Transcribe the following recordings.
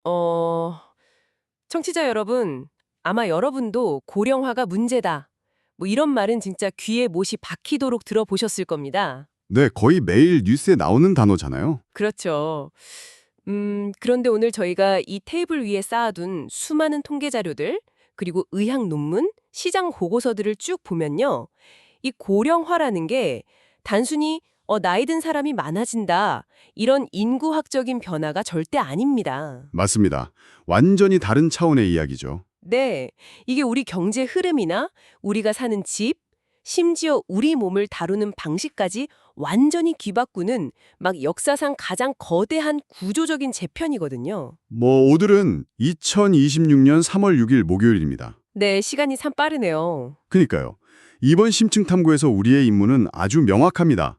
어, 청취자 여러분, 아마 여러분도 고령화가 문제다. 뭐 이런 말은 진짜 귀에 못이 박히도록 들어보셨을 겁니다. 네, 거의 매일 뉴스에 나오는 단어잖아요. 그렇죠. 그런데 오늘 저희가 이 테이블 위에 쌓아둔 수많은 통계 자료들, 그리고 의학 논문, 시장 보고서들을 쭉 보면요. 이 고령화라는 게 단순히 나이 든 사람이 많아진다. 이런 인구학적인 변화가 절대 아닙니다. 맞습니다. 완전히 다른 차원의 이야기죠. 네, 이게 우리 경제 흐름이나 우리가 사는 집, 심지어 우리 몸을 다루는 방식까지 완전히 뒤바꾸는 막 역사상 가장 거대한 구조적인 재편이거든요. 오늘은 2026년 3월 6일 목요일입니다. 네, 시간이 참 빠르네요. 그니까요. 이번 심층 탐구에서 우리의 임무는 아주 명확합니다.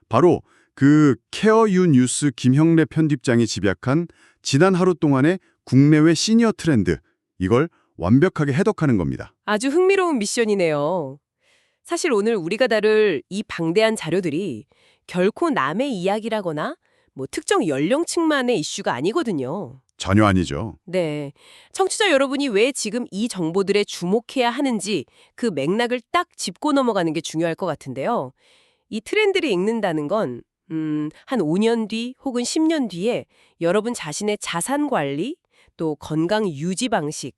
바로 그 케어 유 뉴스 김형래 편집장이 집약한 지난 하루 동안의 국내외 시니어 트렌드, 이걸 완벽하게 해독하는 겁니다. 아주 흥미로운 미션이네요. 사실 오늘 우리가 다룰 이 방대한 자료들이 결코 남의 이야기라거나 뭐 특정 연령층만의 이슈가 아니거든요. 전혀 아니죠. 네. 청취자 여러분이 왜 지금 이 정보들에 주목해야 하는지 그 맥락을 딱 짚고 넘어가는 게 중요할 것 같은데요. 이 트렌드를 읽는다는 건, 한 5년 뒤 혹은 10년 뒤에 여러분 자신의 자산 관리, 또 건강 유지 방식,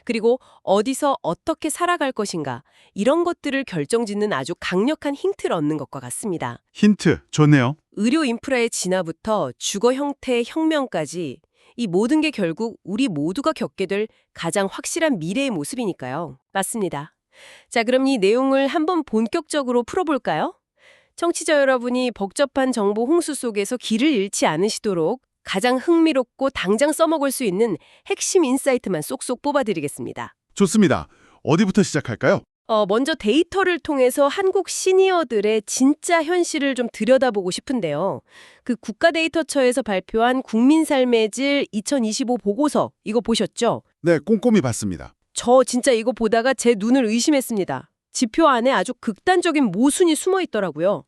그리고 어디서 어떻게 살아갈 것인가, 이런 것들을 결정짓는 아주 강력한 힌트를 얻는 것과 같습니다. 힌트, 좋네요. 의료 인프라의 진화부터 주거 형태의 혁명까지 이 모든 게 결국 우리 모두가 겪게 될 가장 확실한 미래의 모습이니까요. 맞습니다. 자, 그럼 이 내용을 한번 본격적으로 풀어볼까요? 청취자 여러분이 복잡한 정보 홍수 속에서 길을 잃지 않으시도록 가장 흥미롭고 당장 써먹을 수 있는 핵심 인사이트만 쏙쏙 뽑아드리겠습니다. 좋습니다. 어디부터 시작할까요? 먼저 데이터를 통해서 한국 시니어들의 진짜 현실을 좀 들여다보고 싶은데요. 그 국가데이터처에서 발표한 국민 삶의 질 2025 보고서 이거 보셨죠? 네, 꼼꼼히 봤습니다. 저 진짜 이거 보다가 제 눈을 의심했습니다. 지표 안에 아주 극단적인 모순이 숨어 있더라고요.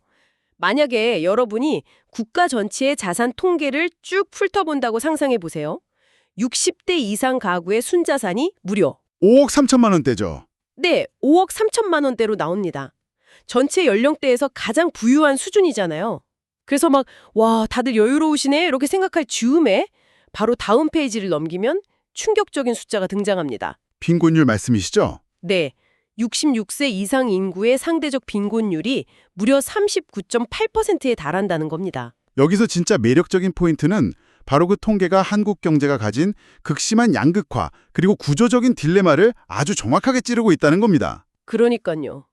만약에 여러분이 국가 전체의 자산 통계를 쭉 훑어본다고 상상해 보세요. 60대 이상 가구의 순자산이 무려 5억 3천만 원대죠. 네, 5억 3천만 원대로 나옵니다. 전체 연령대에서 가장 부유한 수준이잖아요. 그래서 막 와, 다들 여유로우시네 이렇게 생각할 즈음에 바로 다음 페이지를 넘기면 충격적인 숫자가 등장합니다. 빈곤율 말씀이시죠? 네, 66세 이상 인구의 상대적 빈곤율이 무려 39.8%에 달한다는 겁니다. 여기서 진짜 매력적인 포인트는 바로 그 통계가 한국 경제가 가진 극심한 양극화 그리고 구조적인 딜레마를 아주 정확하게 찌르고 있다는 겁니다. 그러니까요.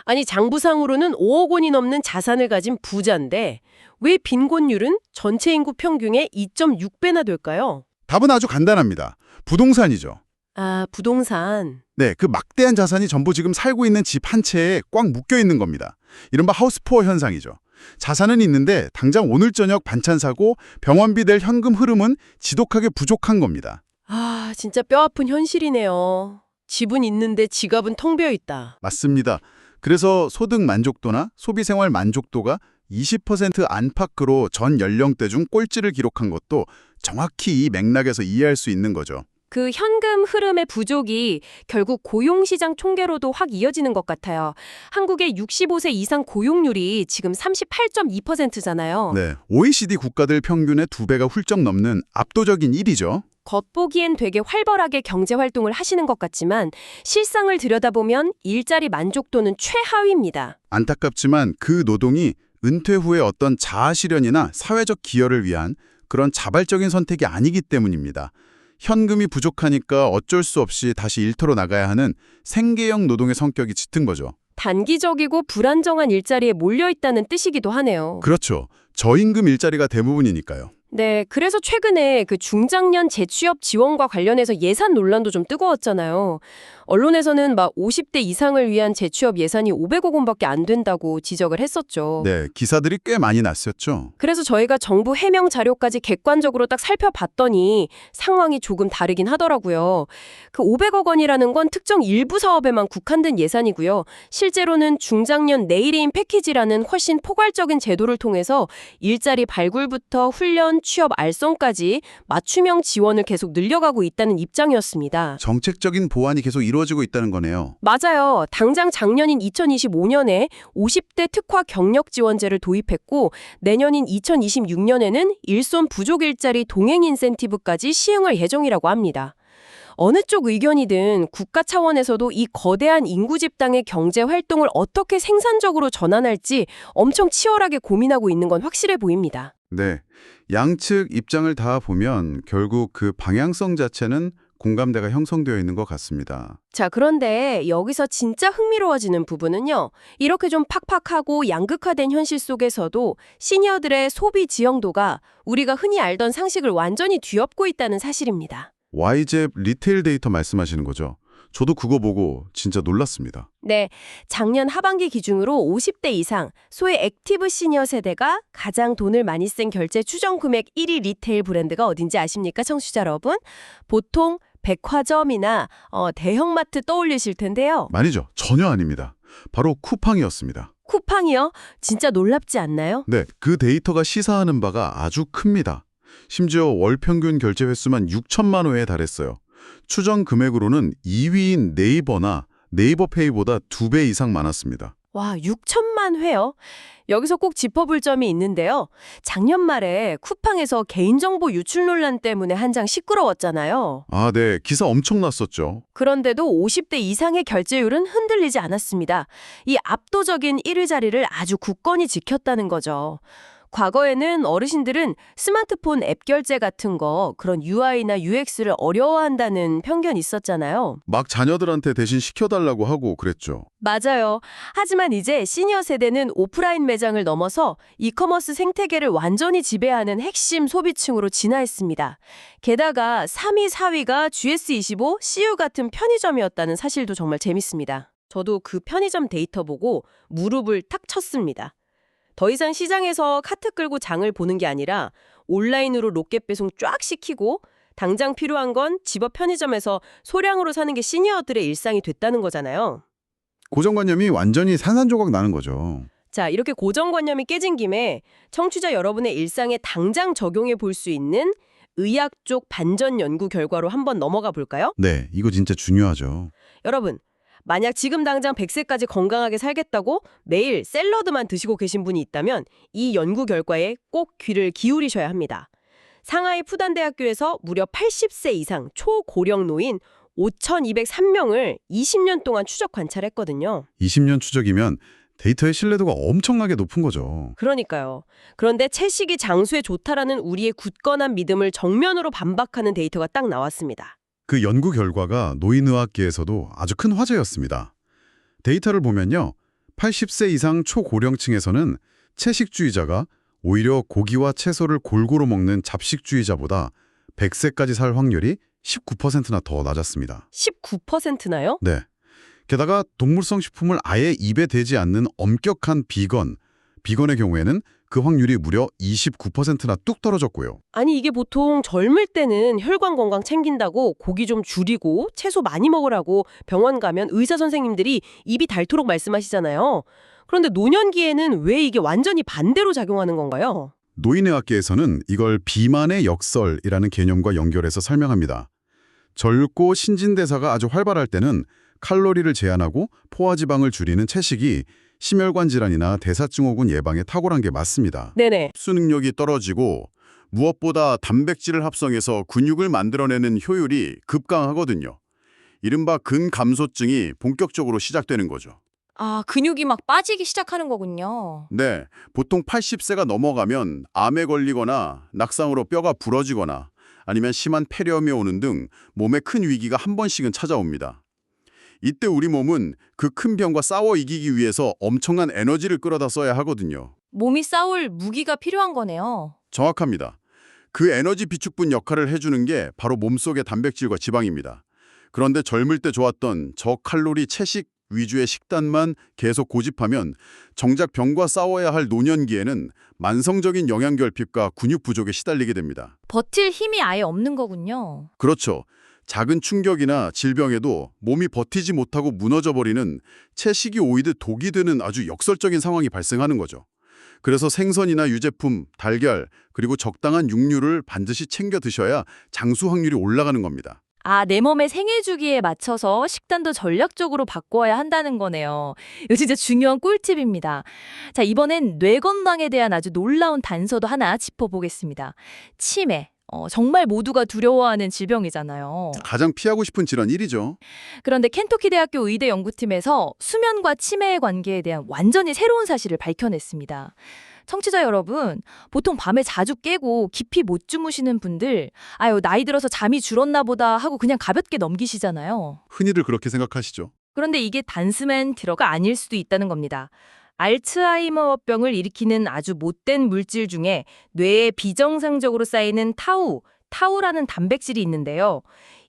아니 장부상으로는 5억 원이 넘는 자산을 가진 부자인데 왜 빈곤율은 전체 인구 평균의 2.6배나 될까요? 답은 아주 간단합니다. 부동산이죠. 아, 부동산. 네, 그 막대한 자산이 전부 지금 살고 있는 집 한 채에 꽉 묶여 있는 겁니다. 이른바 하우스푸어 현상이죠. 자산은 있는데 당장 오늘 저녁 반찬 사고 병원비 낼 현금 흐름은 지독하게 부족한 겁니다. 아, 진짜 뼈아픈 현실이네요. 집은 있는데 지갑은 텅 비어 있다. 맞습니다. 그래서 소득 만족도나 소비생활 만족도가 20% 안팎으로 전 연령대 중 꼴찌를 기록한 것도 정확히 이 맥락에서 이해할 수 있는 거죠. 그 현금 흐름의 부족이 결국 고용시장 총계로도 확 이어지는 것 같아요. 한국의 65세 이상 고용률이 지금 38.2%잖아요. 네, OECD 국가들 평균의 2배가 훌쩍 넘는 압도적인 1위죠. 겉보기엔 되게 활발하게 경제활동을 하시는 것 같지만 실상을 들여다보면 일자리 만족도는 최하위입니다. 안타깝지만 그 노동이 은퇴 후에 어떤 자아 실현이나 사회적 기여를 위한 그런 자발적인 선택이 아니기 때문입니다. 현금이 부족하니까 어쩔 수 없이 다시 일터로 나가야 하는 생계형 노동의 성격이 짙은 거죠. 단기적이고 불안정한 일자리에 몰려있다는 뜻이기도 하네요. 그렇죠. 저임금 일자리가 대부분이니까요. 네, 그래서 최근에 그 중장년 재취업 지원과 관련해서 예산 논란도 좀 뜨거웠잖아요. 언론에서는 막 50대 이상을 위한 재취업 예산이 500억 원밖에 안 된다고 지적을 했었죠. 네, 기사들이 꽤 많이 났었죠. 그래서 저희가 정부 해명 자료까지 객관적으로 딱 살펴봤더니 상황이 조금 다르긴 하더라고요. 그 500억 원이라는 건 특정 일부 사업에만 국한된 예산이고요. 실제로는 중장년 내일인 패키지라는 훨씬 포괄적인 제도를 통해서 일자리 발굴부터 훈련, 취업 알선까지 맞춤형 지원을 계속 늘려가고 있다는 입장이었습니다. 정책적인 보완이 계속 이루어지고 있다는 거네요. 맞아요. 당장 작년인 2025년에 50대 특화 경력 지원제를 도입했고 내년인 2026년에는 일손 부족 일자리 동행 인센티브까지 시행할 예정이라고 합니다. 어느 쪽 의견이든 국가 차원에서도 이 거대한 인구 집단의 경제 활동을 어떻게 생산적으로 전환할지 엄청 치열하게 고민하고 있는 건 확실해 보입니다. 네, 양측 입장을 다 보면 결국 그 방향성 자체는 공감대가 형성되어 있는 것 같습니다. 자, 그런데 여기서 진짜 흥미로워지는 부분은요. 이렇게 좀 팍팍하고 양극화된 현실 속에서도 시니어들의 소비 지형도가 우리가 흔히 알던 상식을 완전히 뒤엎고 있다는 사실입니다. YZ 리테일 데이터 말씀하시는 거죠? 저도 그거 보고 진짜 놀랐습니다. 네, 작년 하반기 기준으로 50대 이상, 소위 액티브 시니어 세대가 가장 돈을 많이 쓴 결제 추정 금액 1위 리테일 브랜드가 어딘지 아십니까, 청취자 여러분? 보통 백화점이나 대형마트 떠올리실 텐데요. 아니죠. 전혀 아닙니다. 바로 쿠팡이었습니다. 쿠팡이요? 진짜 놀랍지 않나요? 네, 그 데이터가 시사하는 바가 아주 큽니다. 심지어 월 평균 결제 횟수만 6천만 회에 달했어요. 추정 금액으로는 2위인 네이버나 네이버페이보다 2배 이상 많았습니다. 와, 6천만 회요? 여기서 꼭 짚어볼 점이 있는데요. 작년 말에 쿠팡에서 개인정보 유출 논란 때문에 한창 시끄러웠잖아요. 아, 네. 기사 엄청 났었죠. 그런데도 50대 이상의 결제율은 흔들리지 않았습니다. 이 압도적인 1위 자리를 아주 굳건히 지켰다는 거죠. 과거에는 어르신들은 스마트폰 앱 결제 같은 거, 그런 UI나 UX를 어려워한다는 편견이 있었잖아요. 막 자녀들한테 대신 시켜달라고 하고 그랬죠. 맞아요. 하지만 이제 시니어 세대는 오프라인 매장을 넘어서 이커머스 생태계를 완전히 지배하는 핵심 소비층으로 진화했습니다. 게다가 3위, 4위가 GS25, CU 같은 편의점이었다는 사실도 정말 재밌습니다. 저도 그 편의점 데이터 보고 무릎을 탁 쳤습니다. 더 이상 시장에서 카트 끌고 장을 보는 게 아니라 온라인으로 로켓 배송 쫙 시키고 당장 필요한 건 집 앞 편의점에서 소량으로 사는 게 시니어들의 일상이 됐다는 거잖아요. 고정관념이 완전히 산산조각 나는 거죠. 자, 이렇게 고정관념이 깨진 김에 청취자 여러분의 일상에 당장 적용해 볼 수 있는 의학 쪽 반전 연구 결과로 한번 넘어가 볼까요? 네, 이거 진짜 중요하죠. 여러분, 만약 지금 당장 100세까지 건강하게 살겠다고 매일 샐러드만 드시고 계신 분이 있다면 이 연구 결과에 꼭 귀를 기울이셔야 합니다. 상하이 푸단대학교에서 무려 80세 이상 초고령 노인 5,203명을 20년 동안 추적 관찰했거든요. 20년 추적이면 데이터의 신뢰도가 엄청나게 높은 거죠. 그러니까요. 그런데 채식이 장수에 좋다라는 우리의 굳건한 믿음을 정면으로 반박하는 데이터가 딱 나왔습니다. 그 연구 결과가 노인의학계에서도 아주 큰 화제였습니다. 데이터를 보면요. 80세 이상 초고령층에서는 채식주의자가 오히려 고기와 채소를 골고루 먹는 잡식주의자보다 100세까지 살 확률이 19%나 더 낮았습니다. 19%나요? 네. 게다가 동물성 식품을 아예 입에 대지 않는 엄격한 비건의 경우에는 그 확률이 무려 29%나 뚝 떨어졌고요. 아니 이게 보통 젊을 때는 혈관 건강 챙긴다고 고기 좀 줄이고 채소 많이 먹으라고 병원 가면 의사 선생님들이 입이 닳도록 말씀하시잖아요. 그런데 노년기에는 왜 이게 완전히 반대로 작용하는 건가요? 노인의학계에서는 이걸 비만의 역설이라는 개념과 연결해서 설명합니다. 젊고 신진대사가 아주 활발할 때는 칼로리를 제한하고 포화지방을 줄이는 채식이 심혈관 질환이나 대사증후군 예방에 탁월한 게 맞습니다. 네네. 흡수 능력이 떨어지고 무엇보다 단백질을 합성해서 근육을 만들어내는 효율이 급강하거든요. 이른바 근감소증이 본격적으로 시작되는 거죠. 아, 근육이 막 빠지기 시작하는 거군요. 네, 보통 80세가 넘어가면 암에 걸리거나 낙상으로 뼈가 부러지거나 아니면 심한 폐렴이 오는 등 몸에 큰 위기가 한 번씩은 찾아옵니다. 이때 우리 몸은 그 큰 병과 싸워 이기기 위해서 엄청난 에너지를 끌어다 써야 하거든요. 몸이 싸울 무기가 필요한 거네요. 정확합니다. 그 에너지 비축분 역할을 해주는 게 바로 몸속의 단백질과 지방입니다. 그런데 젊을 때 좋았던 저칼로리 채식 위주의 식단만 계속 고집하면 정작 병과 싸워야 할 노년기에는 만성적인 영양결핍과 근육 부족에 시달리게 됩니다. 버틸 힘이 아예 없는 거군요. 그렇죠. 작은 충격이나 질병에도 몸이 버티지 못하고 무너져버리는 채식이 오이듯 독이 되는 아주 역설적인 상황이 발생하는 거죠. 그래서 생선이나 유제품, 달걀, 그리고 적당한 육류를 반드시 챙겨 드셔야 장수 확률이 올라가는 겁니다. 아, 내 몸의 생애 주기에 맞춰서 식단도 전략적으로 바꿔야 한다는 거네요. 이거 진짜 중요한 꿀팁입니다. 자, 이번엔 뇌 건강에 대한 아주 놀라운 단서도 하나 짚어보겠습니다. 치매. 정말 모두가 두려워하는 질병이잖아요. 가장 피하고 싶은 질환 1위죠. 그런데 켄터키 대학교 의대 연구팀에서 수면과 치매의 관계에 대한 완전히 새로운 사실을 밝혀냈습니다. 청취자 여러분, 보통 밤에 자주 깨고 깊이 못 주무시는 분들, 아유, 나이 들어서 잠이 줄었나 보다 하고 그냥 가볍게 넘기시잖아요. 흔히들 그렇게 생각하시죠. 그런데 이게 단숨엔 들어가 아닐 수도 있다는 겁니다. 알츠하이머병을 일으키는 아주 못된 물질 중에 뇌에 비정상적으로 쌓이는 타우라는 단백질이 있는데요.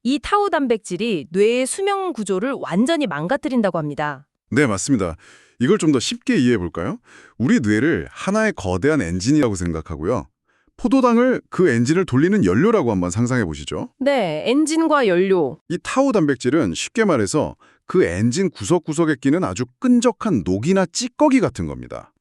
이 타우 단백질이 뇌의 수면 구조를 완전히 망가뜨린다고 합니다. 네, 맞습니다. 이걸 좀 더 쉽게 이해해 볼까요? 우리 뇌를 하나의 거대한 엔진이라고 생각하고요. 포도당을 그 엔진을 돌리는 연료라고 한번 상상해 보시죠. 네, 엔진과 연료. 이 타우 단백질은 쉽게 말해서 그 엔진 구석구석에 끼는 아주 끈적한 녹이나 찌꺼기 같은 겁니다.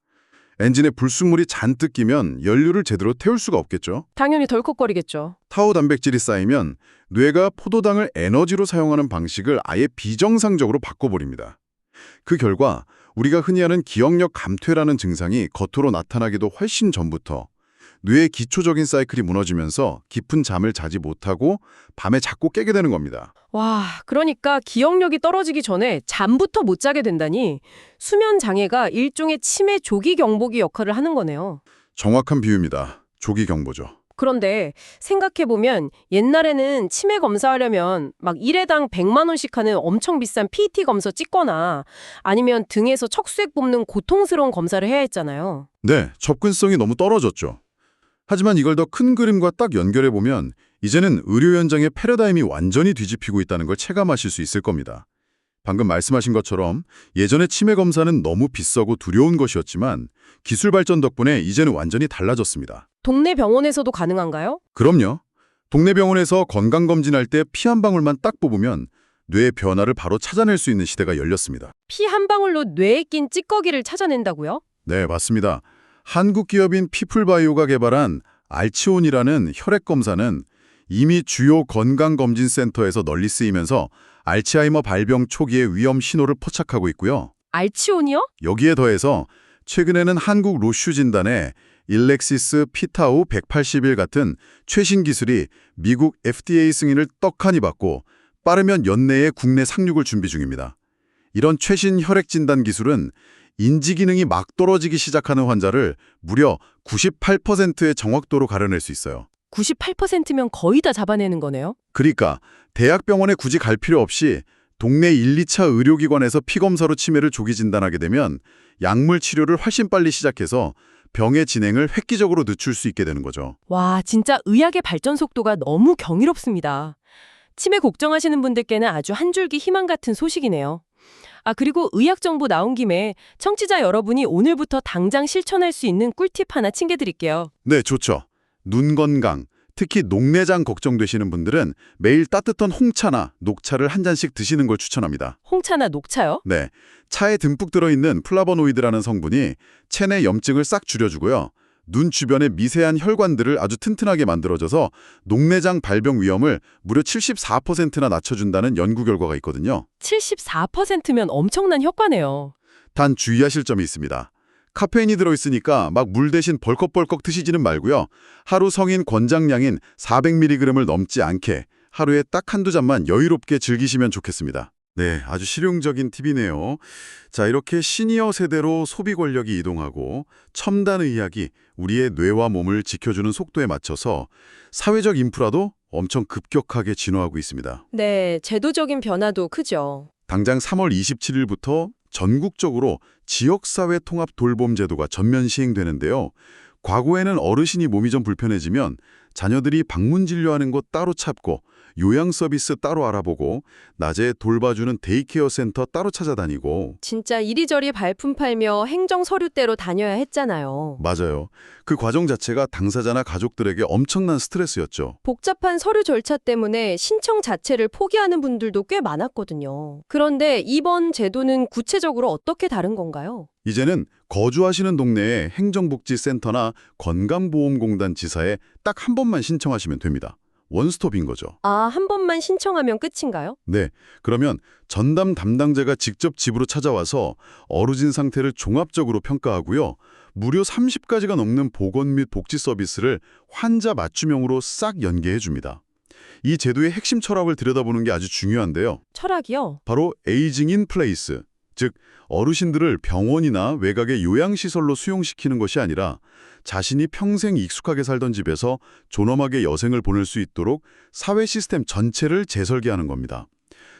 엔진에 불순물이 잔뜩 끼면 연료를 제대로 태울 수가 없겠죠. 당연히 덜컥거리겠죠. 타우 단백질이 쌓이면 뇌가 포도당을 에너지로 사용하는 방식을 아예 비정상적으로 바꿔버립니다. 그 결과 우리가 흔히 하는 기억력 감퇴라는 증상이 겉으로 나타나기도 훨씬 전부터 뇌의 기초적인 사이클이 무너지면서 깊은 잠을 자지 못하고 밤에 자꾸 깨게 되는 겁니다. 와, 그러니까 기억력이 떨어지기 전에 잠부터 못 자게 된다니 수면 장애가 일종의 치매 조기 경보기 역할을 하는 거네요. 정확한 비유입니다. 조기 경보죠. 그런데 생각해보면 옛날에는 치매 검사하려면 막 1회당 100만 원씩 하는 엄청 비싼 PET 검사 찍거나 아니면 등에서 척수액 뽑는 고통스러운 검사를 해야 했잖아요. 네, 접근성이 너무 떨어졌죠. 하지만 이걸 더 큰 그림과 딱 연결해보면 이제는 의료 현장의 패러다임이 완전히 뒤집히고 있다는 걸 체감하실 수 있을 겁니다. 방금 말씀하신 것처럼 예전에 치매 검사는 너무 비싸고 두려운 것이었지만 기술 발전 덕분에 이제는 완전히 달라졌습니다. 동네 병원에서도 가능한가요? 그럼요. 동네 병원에서 건강검진할 때 피 한 방울만 딱 뽑으면 뇌의 변화를 바로 찾아낼 수 있는 시대가 열렸습니다. 피 한 방울로 뇌에 낀 찌꺼기를 찾아낸다고요? 네, 맞습니다. 한국 기업인 피플바이오가 개발한 알치온이라는 혈액 검사는 이미 주요 건강검진센터에서 널리 쓰이면서 알츠하이머 발병 초기의 위험 신호를 포착하고 있고요. 알치온이요? 여기에 더해서 최근에는 한국 로슈 진단에 일렉시스 피타우 181 같은 최신 기술이 미국 FDA 승인을 떡하니 받고 빠르면 연내에 국내 상륙을 준비 중입니다. 이런 최신 혈액 진단 기술은 인지 기능이 막 떨어지기 시작하는 환자를 무려 98%의 정확도로 가려낼 수 있어요. 98%면 거의 다 잡아내는 거네요. 그러니까 대학병원에 굳이 갈 필요 없이 동네 1, 2차 의료기관에서 피검사로 치매를 조기 진단하게 되면 약물 치료를 훨씬 빨리 시작해서 병의 진행을 획기적으로 늦출 수 있게 되는 거죠. 와, 진짜 의학의 발전 속도가 너무 경이롭습니다. 치매 걱정하시는 분들께는 아주 한 줄기 희망 같은 소식이네요. 아, 그리고 의학 정보 나온 김에 청취자 여러분이 오늘부터 당장 실천할 수 있는 꿀팁 하나 챙겨드릴게요. 네, 좋죠. 눈 건강, 특히 녹내장 걱정되시는 분들은 매일 따뜻한 홍차나 녹차를 한 잔씩 드시는 걸 추천합니다. 홍차나 녹차요? 네, 차에 듬뿍 들어있는 플라보노이드라는 성분이 체내 염증을 싹 줄여주고요. 눈 주변의 미세한 혈관들을 아주 튼튼하게 만들어줘서 녹내장 발병 위험을 무려 74%나 낮춰준다는 연구 결과가 있거든요. 74%면 엄청난 효과네요. 단 주의하실 점이 있습니다. 카페인이 들어있으니까 막 물 대신 벌컥벌컥 드시지는 말고요. 하루 성인 권장량인 400mg을 넘지 않게 하루에 딱 한두 잔만 여유롭게 즐기시면 좋겠습니다. 네, 아주 실용적인 팁이네요. 자, 이렇게 시니어 세대로 소비 권력이 이동하고 첨단 의학이 우리의 뇌와 몸을 지켜주는 속도에 맞춰서 사회적 인프라도 엄청 급격하게 진화하고 있습니다. 네, 제도적인 변화도 크죠. 당장 3월 27일부터 전국적으로 지역사회 통합 돌봄 제도가 전면 시행되는데요. 과거에는 어르신이 몸이 좀 불편해지면 자녀들이 방문 진료하는 곳 따로 찾고 요양 서비스 따로 알아보고 낮에 돌봐주는 데이케어 센터 따로 찾아다니고 진짜 이리저리 발품 팔며 행정 서류대로 다녀야 했잖아요. 맞아요. 그 과정 자체가 당사자나 가족들에게 엄청난 스트레스였죠. 복잡한 서류 절차 때문에 신청 자체를 포기하는 분들도 꽤 많았거든요. 그런데 이번 제도는 구체적으로 어떻게 다른 건가요? 이제는 거주하시는 동네에 행정복지센터나 건강보험공단 지사에 딱 한 번만 신청하시면 됩니다. 원스톱인 거죠. 아, 한 번만 신청하면 끝인가요? 네, 그러면 전담 담당자가 직접 집으로 찾아와서 어르신 상태를 종합적으로 평가하고요. 무려 30가지가 넘는 보건 및 복지 서비스를 환자 맞춤형으로 싹 연계해 줍니다. 이 제도의 핵심 철학을 들여다보는 게 아주 중요한데요. 철학이요? 바로 에이징 인 플레이스, 즉 어르신들을 병원이나 외곽의 요양시설로 수용시키는 것이 아니라 자신이 평생 익숙하게 살던 집에서 존엄하게 여생을 보낼 수 있도록 사회 시스템 전체를 재설계하는 겁니다.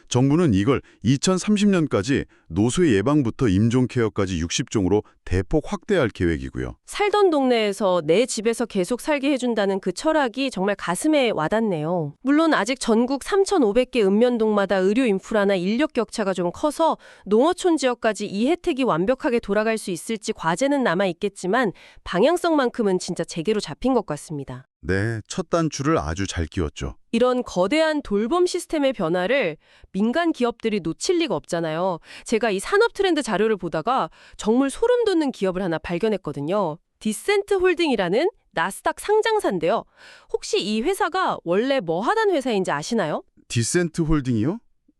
정부는 이걸 2030년까지 노쇠 예방부터 임종 케어까지 60종으로 대폭 확대할 계획이고요. 살던 동네에서 내 집에서 계속 살게 해준다는 그 철학이 정말 가슴에 와닿네요. 물론 아직 전국 3,500개 읍면동마다 의료 인프라나 인력 격차가 좀 커서 농어촌 지역까지 이 혜택이 완벽하게 돌아갈 수 있을지 과제는 남아있겠지만 방향성만큼은 진짜 제대로 잡힌 것 같습니다. 네, 첫 단추를 아주 잘 끼웠죠. 이런 거대한 돌봄 시스템의 변화를 민간 기업들이 놓칠 리가 없잖아요. 제가 이 산업 트렌드 자료를 보다가 정말 소름 돋는 기업을 하나 발견했거든요. 디센트 홀딩이라는 나스닥 상장사인데요. 혹시 이 회사가 원래 뭐 하던 회사인지 아시나요? 디센트 홀딩이요?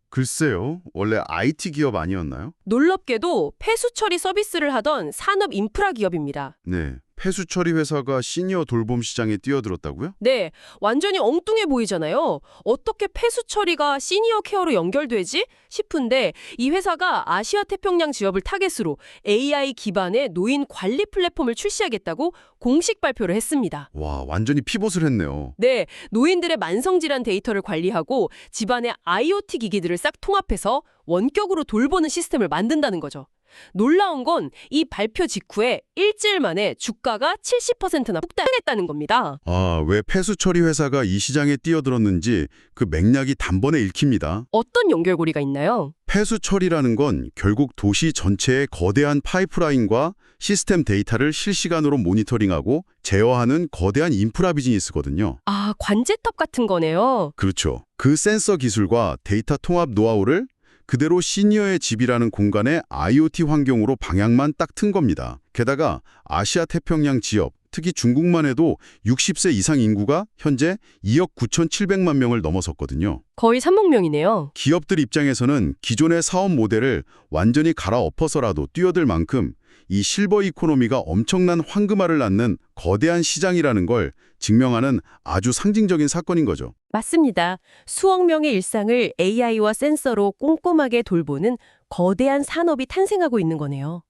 글쎄요, 원래 IT 기업 아니었나요? 놀랍게도 폐수 처리 서비스를 하던 산업 인프라 기업입니다. 네, 폐수 처리 회사가 시니어 돌봄 시장에 뛰어들었다고요? 네, 완전히 엉뚱해 보이잖아요. 어떻게 폐수 처리가 시니어 케어로 연결되지? 싶은데 이 회사가 아시아 태평양 지역을 타겟으로 AI 기반의 노인 관리 플랫폼을 출시하겠다고 공식 발표를 했습니다. 와, 완전히 피봇을 했네요. 네, 노인들의 만성질환 데이터를 관리하고 집안의 IoT 기기들을 싹 통합해서 원격으로 돌보는 시스템을 만든다는 거죠. 놀라운 건 이 발표 직후에 일주일 만에 주가가 70%나 폭등했다는 겁니다. 아, 왜 폐수 처리 회사가 이 시장에 뛰어들었는지 그 맥락이 단번에 읽힙니다. 어떤 연결고리가 있나요? 폐수 처리라는 건 결국 도시 전체의 거대한 파이프라인과 시스템 데이터를 실시간으로 모니터링하고 제어하는 거대한 인프라 비즈니스거든요. 아, 관제탑 같은 거네요. 그렇죠. 그 센서 기술과 데이터 통합 노하우를 그대로 시니어의 집이라는 공간의 IoT 환경으로 방향만 딱 튼 겁니다. 게다가 아시아 태평양 지역, 특히 중국만 해도 60세 이상 인구가 현재 2억 9,700만 명을 넘어섰거든요. 거의 3억명이네요. 기업들 입장에서는 기존의 사업 모델을 완전히 갈아엎어서라도 뛰어들 만큼 이 실버 이코노미가 엄청난 황금알을 낳는 거대한 시장이라는 걸 증명하는 아주 상징적인 사건인 거죠. 맞습니다. 수억 명의 일상을 AI와 센서로 꼼꼼하게 돌보는 거대한 산업이 탄생하고 있는 거네요.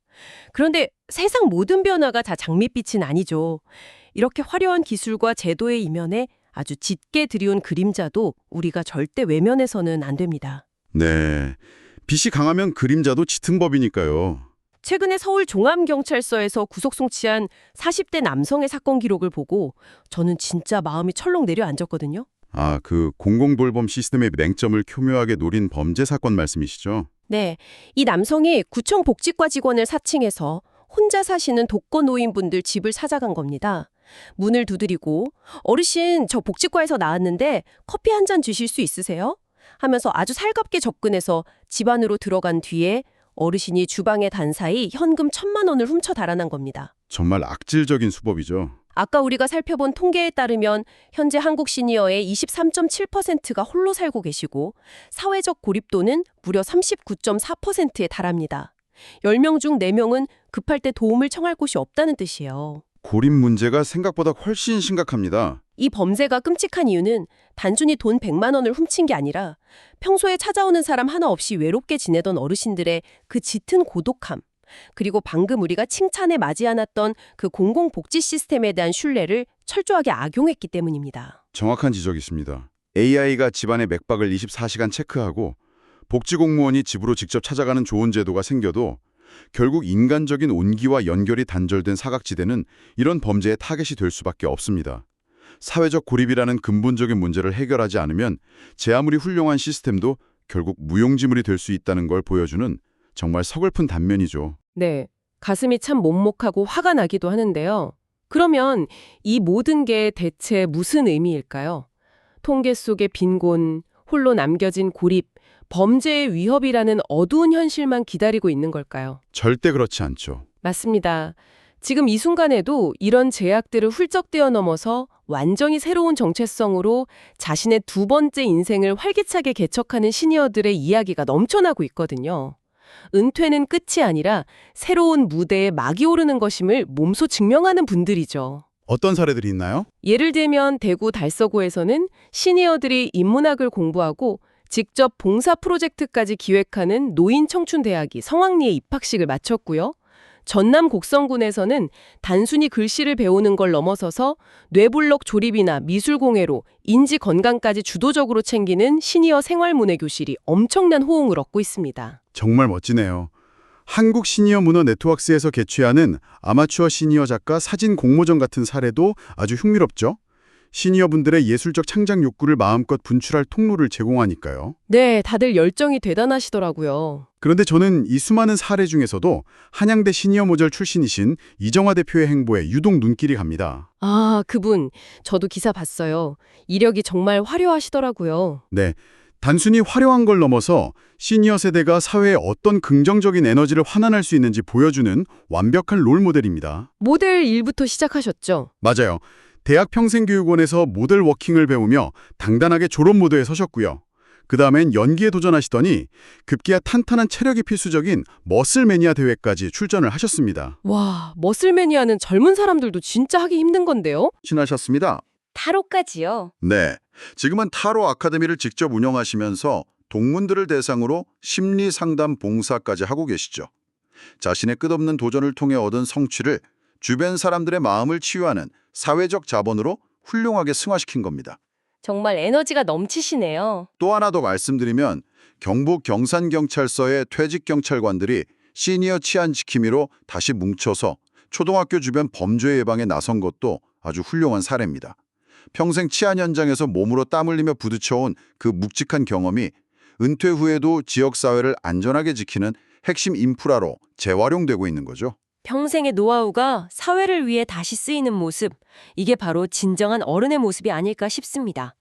그런데 세상 모든 변화가 다 장밋빛은 아니죠. 이렇게 화려한 기술과 제도의 이면에 아주 짙게 드리운 그림자도 우리가 절대 외면해서는 안 됩니다. 네, 빛이 강하면 그림자도 짙은 법이니까요. 최근에 서울 종암경찰서에서 구속 송치한 40대 남성의 사건 기록을 보고 저는 진짜 마음이 철렁 내려앉았거든요. 아, 그 공공돌봄 시스템의 맹점을 교묘하게 노린 범죄 사건 말씀이시죠? 네, 이 남성이 구청 복지과 직원을 사칭해서 혼자 사시는 독거노인분들 집을 찾아간 겁니다. 문을 두드리고 어르신 저 복지과에서 나왔는데 커피 한 잔 주실 수 있으세요? 하면서 아주 살갑게 접근해서 집 안으로 들어간 뒤에 어르신이 주방에 단 사이 현금 1,000만 원을 훔쳐 달아난 겁니다. 정말 악질적인 수법이죠. 아까 우리가 살펴본 통계에 따르면 현재 한국 시니어의 23.7%가 홀로 살고 계시고 사회적 고립도는 무려 39.4%에 달합니다. 10명 중 4명은 급할 때 도움을 청할 곳이 없다는 뜻이에요. 고립 문제가 생각보다 훨씬 심각합니다. 이 범죄가 끔찍한 이유는 단순히 돈 100만 원을 훔친 게 아니라 평소에 찾아오는 사람 하나 없이 외롭게 지내던 어르신들의 그 짙은 고독함, 그리고 방금 우리가 칭찬에 맞이 않았던 그 공공복지 시스템에 대한 신뢰를 철저하게 악용했기 때문입니다. 정확한 지적이십니다. AI가 집안의 맥박을 24시간 체크하고 복지공무원이 집으로 직접 찾아가는 좋은 제도가 생겨도 결국 인간적인 온기와 연결이 단절된 사각지대는 이런 범죄의 타겟이 될 수밖에 없습니다. 사회적 고립이라는 근본적인 문제를 해결하지 않으면 제 아무리 훌륭한 시스템도 결국 무용지물이 될 수 있다는 걸 보여주는 정말 서글픈 단면이죠. 네, 가슴이 참 먹먹하고 화가 나기도 하는데요. 그러면 이 모든 게 대체 무슨 의미일까요? 통계 속의 빈곤, 홀로 남겨진 고립, 범죄의 위협이라는 어두운 현실만 기다리고 있는 걸까요? 절대 그렇지 않죠. 맞습니다. 지금 이 순간에도 이런 제약들을 훌쩍 뛰어넘어서 완전히 새로운 정체성으로 자신의 두 번째 인생을 활기차게 개척하는 시니어들의 이야기가 넘쳐나고 있거든요. 은퇴는 끝이 아니라 새로운 무대에 막이 오르는 것임을 몸소 증명하는 분들이죠. 어떤 사례들이 있나요? 예를 들면 대구 달서구에서는 시니어들이 인문학을 공부하고 직접 봉사 프로젝트까지 기획하는 노인청춘대학이 성황리에 입학식을 마쳤고요. 전남 곡성군에서는 단순히 글씨를 배우는 걸 넘어서서 뇌블록 조립이나 미술공예로 인지 건강까지 주도적으로 챙기는 시니어 생활문화 교실이 엄청난 호응을 얻고 있습니다. 정말 멋지네요. 한국 시니어 문화 네트워크스에서 개최하는 아마추어 시니어 작가 사진 공모전 같은 사례도 아주 흥미롭죠. 시니어분들의 예술적 창작 욕구를 마음껏 분출할 통로를 제공하니까요. 네, 다들 열정이 대단하시더라고요. 그런데 저는 이 수많은 사례 중에서도 한양대 시니어 모절 출신이신 이정화 대표의 행보에 유독 눈길이 갑니다. 아, 그분. 저도 기사 봤어요. 이력이 정말 화려하시더라고요. 네, 단순히 화려한 걸 넘어서 시니어 세대가 사회에 어떤 긍정적인 에너지를 환원할 수 있는지 보여주는 완벽한 롤모델입니다. 모델 일부터 시작하셨죠? 맞아요. 대학 평생교육원에서 모델 워킹을 배우며 당당하게 졸업 무대에 서셨고요. 그 다음엔 연기에 도전하시더니 급기야 탄탄한 체력이 필수적인 머슬 매니아 대회까지 출전을 하셨습니다. 와, 머슬매니아는 젊은 사람들도 진짜 하기 힘든 건데요? 친하셨습니다. 타로까지요. 네. 지금은 타로 아카데미를 직접 운영하시면서 동문들을 대상으로 심리 상담 봉사까지 하고 계시죠. 자신의 끝없는 도전을 통해 얻은 성취를 주변 사람들의 마음을 치유하는 사회적 자본으로 훌륭하게 승화시킨 겁니다. 정말 에너지가 넘치시네요. 또 하나 더 말씀드리면 경북 경산경찰서의 퇴직 경찰관들이 시니어 치안 지킴이로 다시 뭉쳐서 초등학교 주변 범죄 예방에 나선 것도 아주 훌륭한 사례입니다. 평생 치안 현장에서 몸으로 땀 흘리며 부딪혀온 그 묵직한 경험이 은퇴 후에도 지역사회를 안전하게 지키는 핵심 인프라로 재활용되고 있는 거죠. 평생의 노하우가 사회를 위해 다시 쓰이는 모습, 이게 바로 진정한 어른의 모습이 아닐까 싶습니다.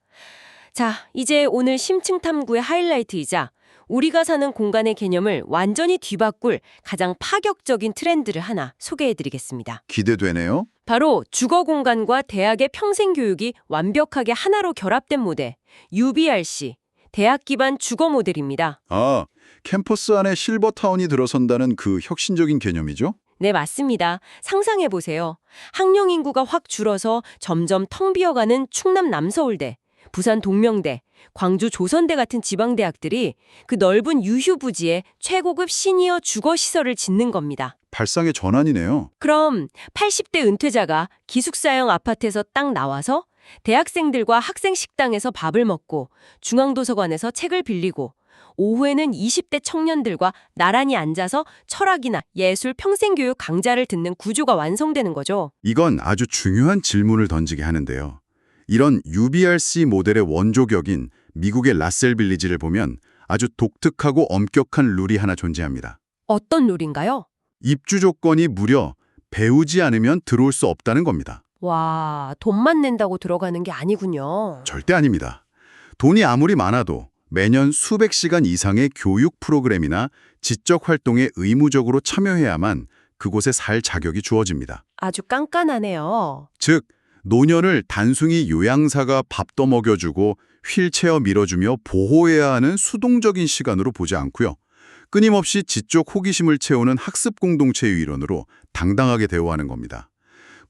자, 이제 오늘 심층 탐구의 하이라이트이자 우리가 사는 공간의 개념을 완전히 뒤바꿀 가장 파격적인 트렌드를 하나 소개해드리겠습니다. 기대되네요. 바로 주거 공간과 대학의 평생 교육이 완벽하게 하나로 결합된 모델, UBRC, 대학 기반 주거 모델입니다. 아, 캠퍼스 안에 실버타운이 들어선다는 그 혁신적인 개념이죠? 네, 맞습니다. 상상해보세요. 학령 인구가 확 줄어서 점점 텅 비어가는 충남 남서울대, 부산 동명대, 광주 조선대 같은 지방대학들이 그 넓은 유휴부지에 최고급 시니어 주거시설을 짓는 겁니다. 발상의 전환이네요. 그럼 80대 은퇴자가 기숙사형 아파트에서 딱 나와서 대학생들과 학생 식당에서 밥을 먹고 중앙도서관에서 책을 빌리고 오후에는 20대 청년들과 나란히 앉아서 철학이나 예술 평생교육 강좌를 듣는 구조가 완성되는 거죠. 이건 아주 중요한 질문을 던지게 하는데요. 이런 UBRC 모델의 원조격인 미국의 라셀 빌리지를 보면 아주 독특하고 엄격한 룰이 하나 존재합니다. 어떤 룰인가요? 입주 조건이 무려 배우지 않으면 들어올 수 없다는 겁니다. 와, 돈만 낸다고 들어가는 게 아니군요. 절대 아닙니다. 돈이 아무리 많아도 매년 수백 시간 이상의 교육 프로그램이나 지적 활동에 의무적으로 참여해야만 그곳에 살 자격이 주어집니다. 아주 깐깐하네요. 즉, 노년을 단순히 요양사가 밥도 먹여주고 휠체어 밀어주며 보호해야 하는 수동적인 시간으로 보지 않고요. 끊임없이 지적 호기심을 채우는 학습 공동체의 일원으로 당당하게 대우하는 겁니다.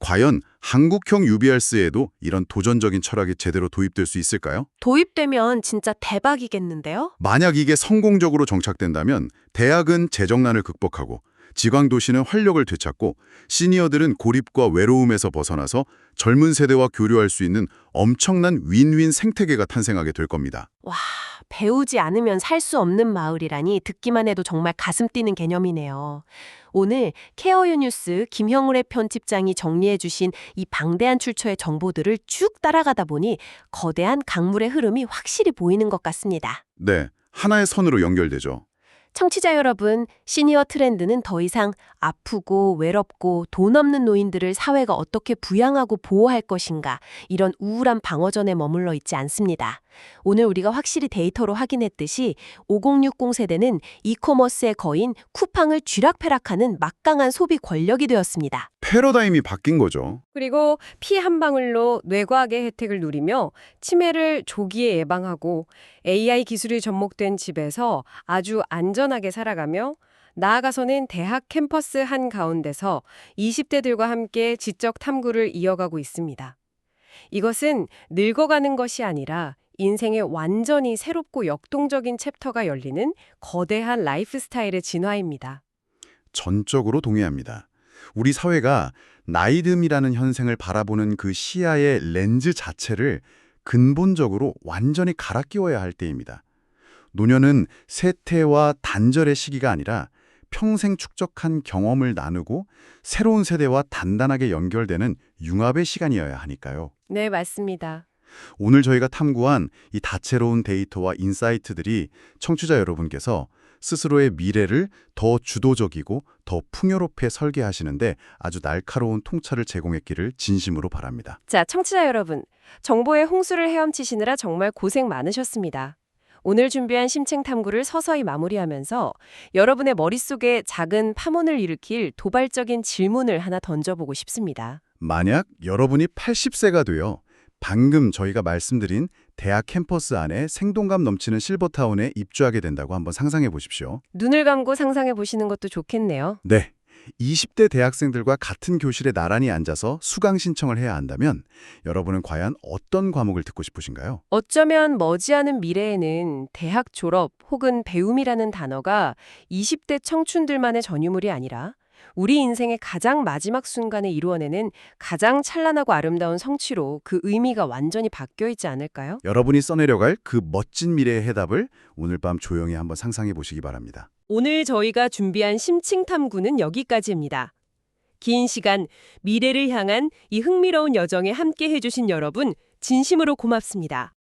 과연 한국형 UBRC에도 이런 도전적인 철학이 제대로 도입될 수 있을까요? 도입되면 진짜 대박이겠는데요? 만약 이게 성공적으로 정착된다면 대학은 재정난을 극복하고 지방도시는 활력을 되찾고 시니어들은 고립과 외로움에서 벗어나서 젊은 세대와 교류할 수 있는 엄청난 윈윈 생태계가 탄생하게 될 겁니다. 와, 배우지 않으면 살 수 없는 마을이라니 듣기만 해도 정말 가슴 뛰는 개념이네요. 오늘 케어유 뉴스 김형래 편집장이 정리해 주신 이 방대한 출처의 정보들을 쭉 따라가다 보니 거대한 강물의 흐름이 확실히 보이는 것 같습니다. 네, 하나의 선으로 연결되죠. 청취자 여러분, 시니어 트렌드는 더 이상 아프고 외롭고 돈 없는 노인들을 사회가 어떻게 부양하고 보호할 것인가 이런 우울한 방어전에 머물러 있지 않습니다. 오늘 우리가 확실히 데이터로 확인했듯이 5060 세대는 이커머스의 거인 쿠팡을 쥐락펴락하는 막강한 소비 권력이 되었습니다. 패러다임이 바뀐 거죠. 그리고 피 한 방울로 뇌과학의 혜택을 누리며 치매를 조기에 예방하고 AI 기술이 접목된 집에서 아주 안전하게 살아가며 나아가서는 대학 캠퍼스 한가운데서 20대들과 함께 지적 탐구를 이어가고 있습니다. 이것은 늙어가는 것이 아니라 인생의 완전히 새롭고 역동적인 챕터가 열리는 거대한 라이프 스타일의 진화입니다. 전적으로 동의합니다. 우리 사회가 나이듦이라는 현상을 바라보는 그 시야의 렌즈 자체를 근본적으로 완전히 갈아 끼워야 할 때입니다. 노년은 쇠퇴와 단절의 시기가 아니라 평생 축적한 경험을 나누고 새로운 세대와 단단하게 연결되는 융합의 시간이어야 하니까요. 네, 맞습니다. 오늘 저희가 탐구한 이 다채로운 데이터와 인사이트들이 청취자 여러분께서 스스로의 미래를 더 주도적이고 더 풍요롭게 설계하시는데 아주 날카로운 통찰을 제공했기를 진심으로 바랍니다. 자, 청취자 여러분, 정보의 홍수를 헤엄치시느라 정말 고생 많으셨습니다. 오늘 준비한 심층 탐구를 서서히 마무리하면서 여러분의 머릿속에 작은 파문을 일으킬 도발적인 질문을 하나 던져보고 싶습니다. 만약 여러분이 80세가 되어 방금 저희가 말씀드린 대학 캠퍼스 안에 생동감 넘치는 실버타운에 입주하게 된다고 한번 상상해 보십시오. 눈을 감고 상상해 보시는 것도 좋겠네요. 네. 20대 대학생들과 같은 교실에 나란히 앉아서 수강 신청을 해야 한다면 여러분은 과연 어떤 과목을 듣고 싶으신가요? 어쩌면 머지않은 미래에는 대학 졸업 혹은 배움이라는 단어가 20대 청춘들만의 전유물이 아니라 우리 인생의 가장 마지막 순간에 이루어내는 가장 찬란하고 아름다운 성취로 그 의미가 완전히 바뀌어 있지 않을까요? 여러분이 써내려갈 그 멋진 미래의 해답을 오늘 밤 조용히 한번 상상해 보시기 바랍니다. 오늘 저희가 준비한 심층 탐구는 여기까지입니다. 긴 시간 미래를 향한 이 흥미로운 여정에 함께 해주신 여러분 진심으로 고맙습니다.